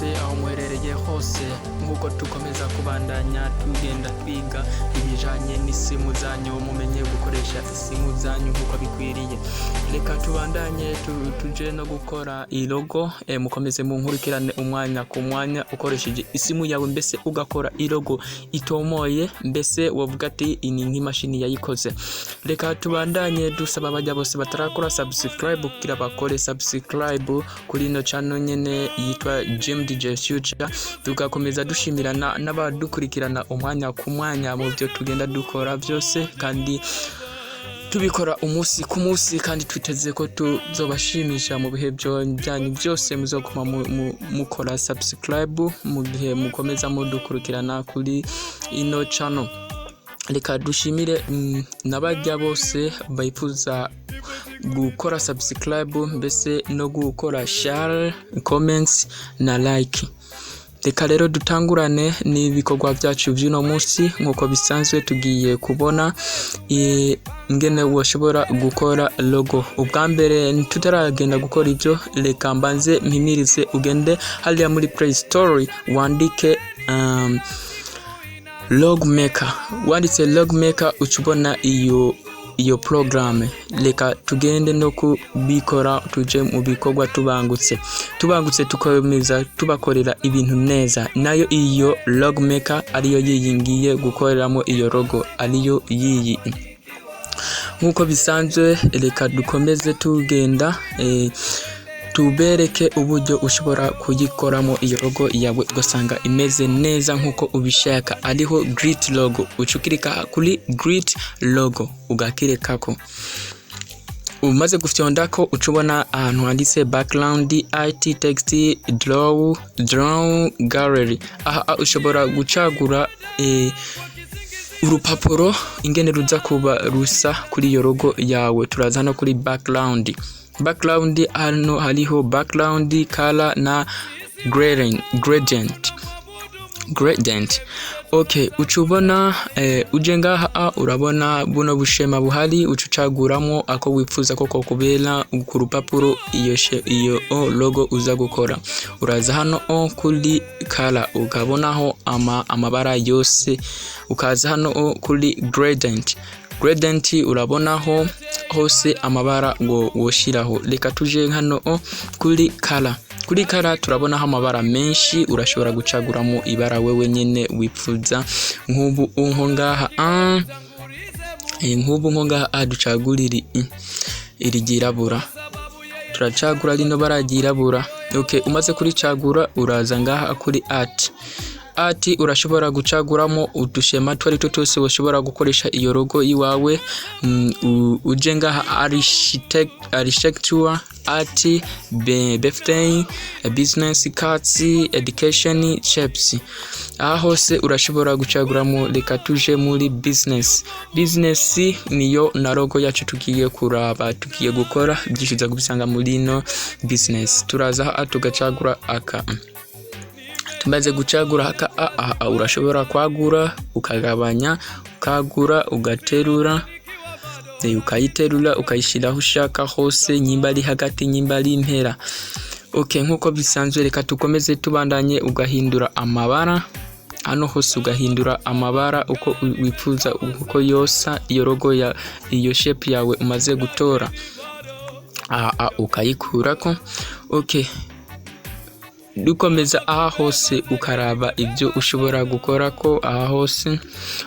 mwese aho muherereye hose nk'uko tukomeza kubandanya tugenda twiga ibijanye n'isimu zanyu, mumenye gukoresha isimu zanyu nk'uko bikwiriye. Reka tubandanye tuje no gukora ilogo, mukomeze munkurikirane umwanya ku mwanya ukoresheje isimu yawe, mbese ugakora ilogo itomoye, mbese wovuga ati ini nk'imashini yayikoze. Reka tubandanye dusaba abajya bose batarakora subscribe kugira bakore subscribe kuri ino channel nyene yitwa Jim DJ Future. Tugakomeza dushimirana n'abadukurikirana umwanya ku mwanya mu byo tugenda dukora byose, kandi tubikora umunsi ku munsi, kandi twiteze ko tuzobashimisha mu bihe byanyu byose. Muzokuma mukora subscribe mu gihe mukomeza mudukurikirana kuri ino channel. Reka dushimire n'abajya bose bifuza gukora subscribe, mbese no gukora share, comments na like. Reka rero dutangurane n'ibikorwa byacu by'uno munsi. Nk'uko bisanzwe tugiye kubona ingene washobora gukora logo. Ubwa mbere tutaragenda gukora ibyo, reka mbanze mpimirize ugende hariya muri Play Store wandike Log Maker. Wanditse Log Maker ucubona iyo programme. Reka tugende no kubikora, tuje mu bikorwa tubangutse tukomeza tubakorera ibintu neza. Nayo iyo Log Maker ariyo yiyingiye gukoreramo iyo logo, ariyo yiyi. Nkuko bisanzwe reka dukomeze tugenda tubereke uburyo ushobora kuyikoramo iyo logo yawe ugasanga imeze neza nkuko ubishaka. Ariho Grit logo, ucukirika kuri Grit logo ugakirekako. Umaze gufyondako ucubona ahantu handitse background, IT, text, draw gallery. Aha ushobora gucagura urupapuro ingene ruza kuba rusa kuri iyo logo yawe. Turaza no kuri background. Hano hariho background color na gradient. Okay, ucubona uje ngaha urabona buno bushema buhari, ucucaguramo ako wifuza ko kubera ku rupapuro iyo logo uza gukora. Uraza hano kuri color ukabonaho amabara yose, ukaza hano kuri gradient urabonaho hose amabara ngo woshiraho. Reka tuje hano kuri color turabonaho amabara menshi, urashobora gucaguramo ibara wewe nyene wifuza. Nk'ubu nko ngaha ducagurira iri girabura, turacagura rino bara girabura. Okay, umaze kuricagura uraza ngaha kuri art urashobora gucaguramo udushema twari twose ushobora gukoresha iyo logo iwawe. Uje ngaha architecture, art, birthday, business cards, education, shapes. Aha hose urashobora gucaguramo. Reka tuje muri business niyo na logo yacu tugiye kuraba, tugiye gukora byishiza kubisanga muri no business. Turaza tugacagura aka. Tumaze gucagura aka urashobora kwagura ukagabanya, ukagura ugaterura, ukayiterura ukayishiraho ushaka hose, nyimba ari hagati nyimba ari impera. Okay, nkuko bisanzwe reka tukomeze tubandanye. Ugahindura amabara hano hose, ugahindura amabara uko wifuza uko yosa iyo logo ya iyo shape yawe umaze gutora. Ukayikurako. Okay, dukomeza aha hose ukaraba ibyo ushobora gukora ko aha hose.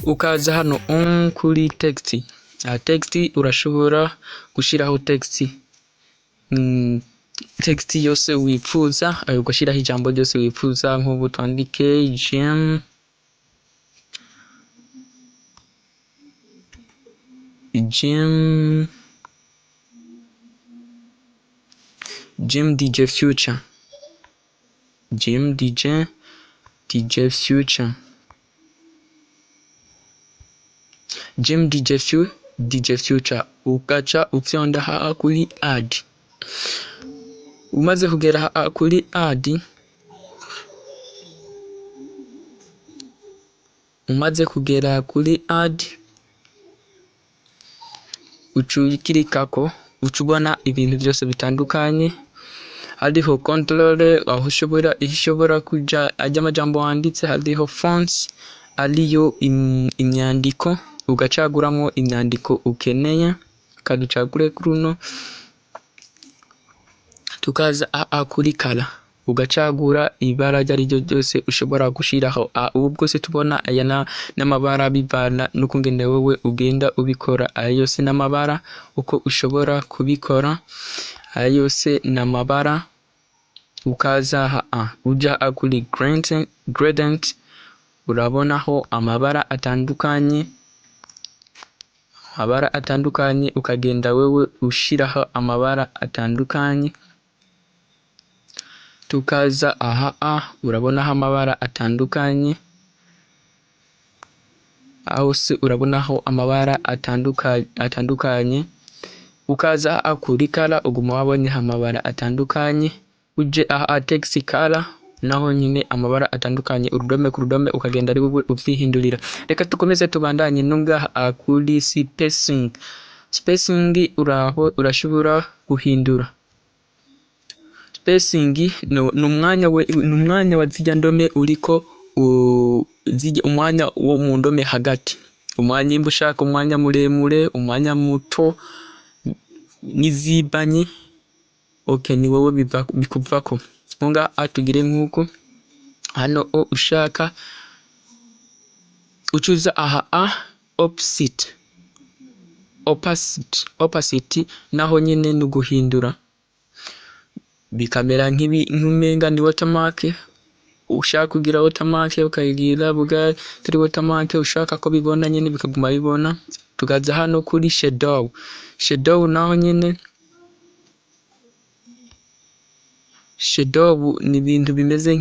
Ukaza hano kuri text. Text urashobora gushiraho text yose wifuza, ugashiraho ijambo ryose wifuza. Nk'ubu twandike Jim DJ Future. Jim DJ Future. Jim DJ Future. Ukaca ufyonda haa kuri add. Umaze kugera haa kuri add, ucukirikako ucubona ibintu byose bitandukanye. hariho control aho ishobora kuja ajya amajambo wanditse, hariho fonts ariyo imyandiko ugacaguramo imyandiko ukeneye ukaducagure kuruno. Tukaza kuri color ugacagura ibara ryo ryose ushobora gushiraho. Ubu bwose tubona aya n'amabara bivana n'ukungene wowe ugenda ubikora. Aya yose n'amabara uko ushobora kubikora, aya yose n'amabara. Ukaza uja kuri gradient urabonaho amabara atandukanye, ukagenda wewe ushiraho amabara atandukanye. Tukaza urabonaho amabara atandukanye, aho se urabonaho amabara atandukanye. Ukaza kuri color uguma wabonye amabara atandukanye. Uje text color naho nyine amabara atandukanye, urudome ku rudome ukagenda ari wowe uvyihindurira. Reka tukomeze tubandanye nunga kuri spacing. Spacing urashobora guhindura. Spacing n'umwanya wa zijya ndome uriko umwanya wo mu ndome hagati. Umwanya imba ushaka umwanya muremure, umwanya muto n'izibanye. Ni wowe bikuvako. Nunga tugire nk'uko hano ushaka ucuza opacity naho nyine n'uguhindura bikamera nk'umenga ni watermark. Ushaka kugira watermark ukayigira turi watermark, ushaka ko bibona nyine bikaguma bibona. Tukaza hano kuri shadow naho nyine shadow ni ibintu bimeze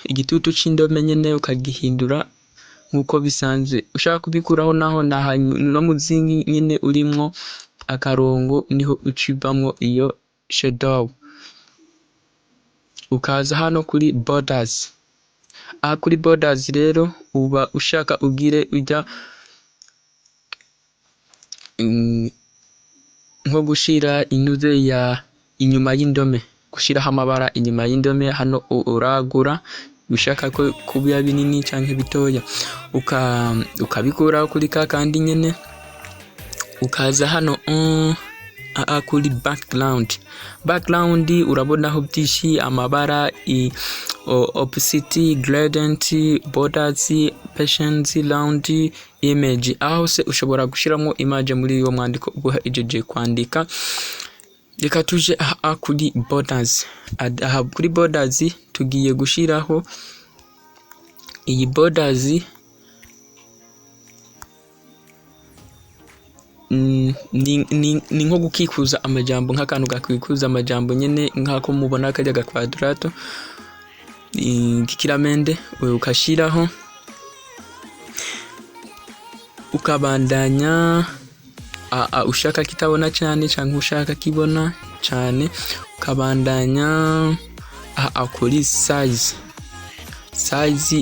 igitutu c'indome nyene ukagihindura nkuko bisanzwe. Ushaka kubikuraho naho no muzingi nyene urimwo akarongo niho ucibamwo iyo shadow. Ukaza hano kuri borders. Kuri borders rero uba ushaka ugire ujya nko gushira inyuze ya inyuma y'indome, gushiraho amabara inyuma y'indome. Hano uragura ushaka ko kuba binini canke bitoya, ukabikuraho kuri kandi nyene. Ukaza hano kuri background urabonaho byinshi amabara opacity, gradient, borders, patience, round, image. Aho se ushobora gushiramo image muri iyo mwandiko ubuha ijeje kwandika. Reka tuje kuri borders. Kuri borders tugiye gushiraho iyi borders ni nko gukikuza amajambo, nk'akantu gakwikuza amajambo nyene nk'ako mubona kajya gakwadrato kikiramende. Ukashiraho ukabandanya ushaka kitabona cyane cyangwa ushaka kibona cyane, ukabandanya kuri size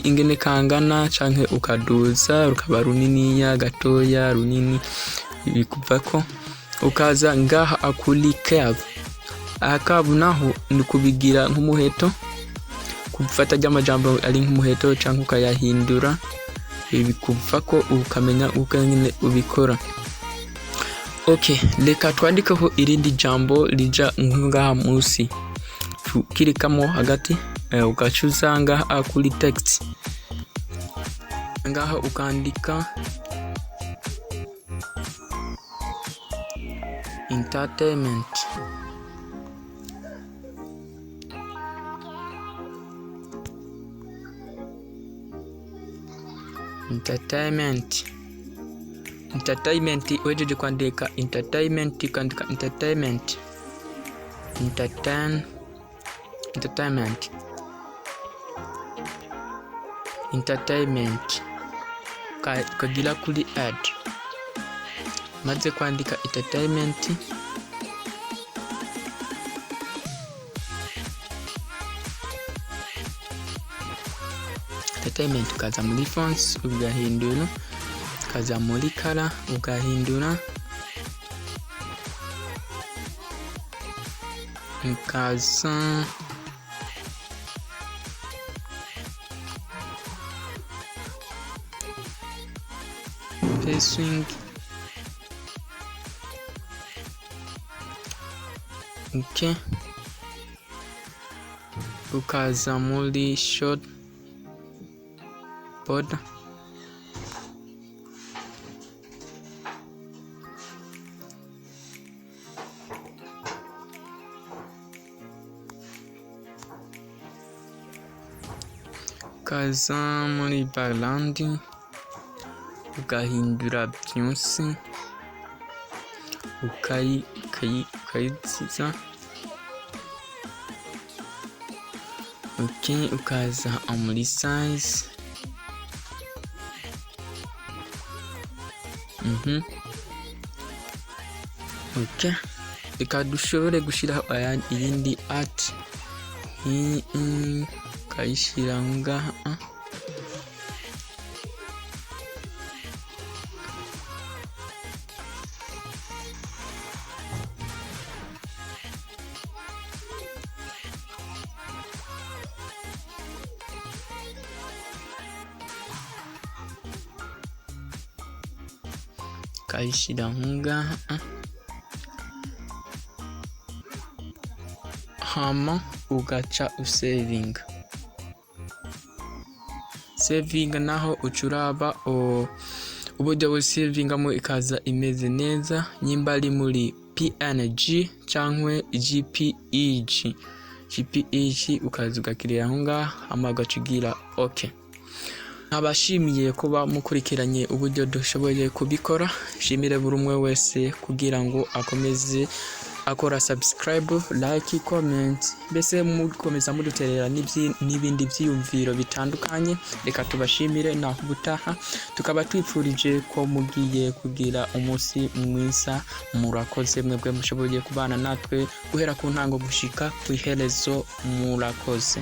ingene kangana canke ukaduza rukaba runini ya gatoya runini bikuvako. Ukaza ngaha kuri curve. Curve naho ni kubigira nk'umuheto, kufata ry'amajambo ari nk'umuheto canke ukayahindura bikuvako ukamenya uko nyine ubikora. Reka twandikeho irindi jambo rija ngaha munsi, tukirikamo hagati. Ugacuza ngaha kuri text, ngaha ukandika entertainment. Wejeje kwandika entertainment, kandika entertainment. Kagira kuri add. Maze kwandika entertainment, ukaza muri fonts ugahindura, ukaza muri color ugahindura, ukaza pacing, okay, ukaza muri short border, ukaza muri background ugahindura byose, ukayitsiza, okay, ukaza muri size, okay, reka dushobore gushyiraho iyindi art, ukayishyira ngaha, ukayishyira ngaha, hama ugaca usevinga. Sevinga naho ucuraba uburyo busevingamo ikaza imeze neza, nyimba ari muri PNG cyangwa JPEG ukaza ugakirira aho ngaha, hama ugacigira okay. Abashimiye kuba mukurikiranye uburyo dushoboye kubikora, shimire buri umwe wese kugira ngo akomeze akora subscribe, like, comment, mbese mukomeza muduterera n'ibindi byiyumviro bitandukanye. Reka tubashimire naho ubutaha, tukaba twipfurije ko mugiye kugira umunsi mwiza. Murakoze mwebwe mushoboye kubana natwe guhera ku ntango gushika ku iherezo, murakoze.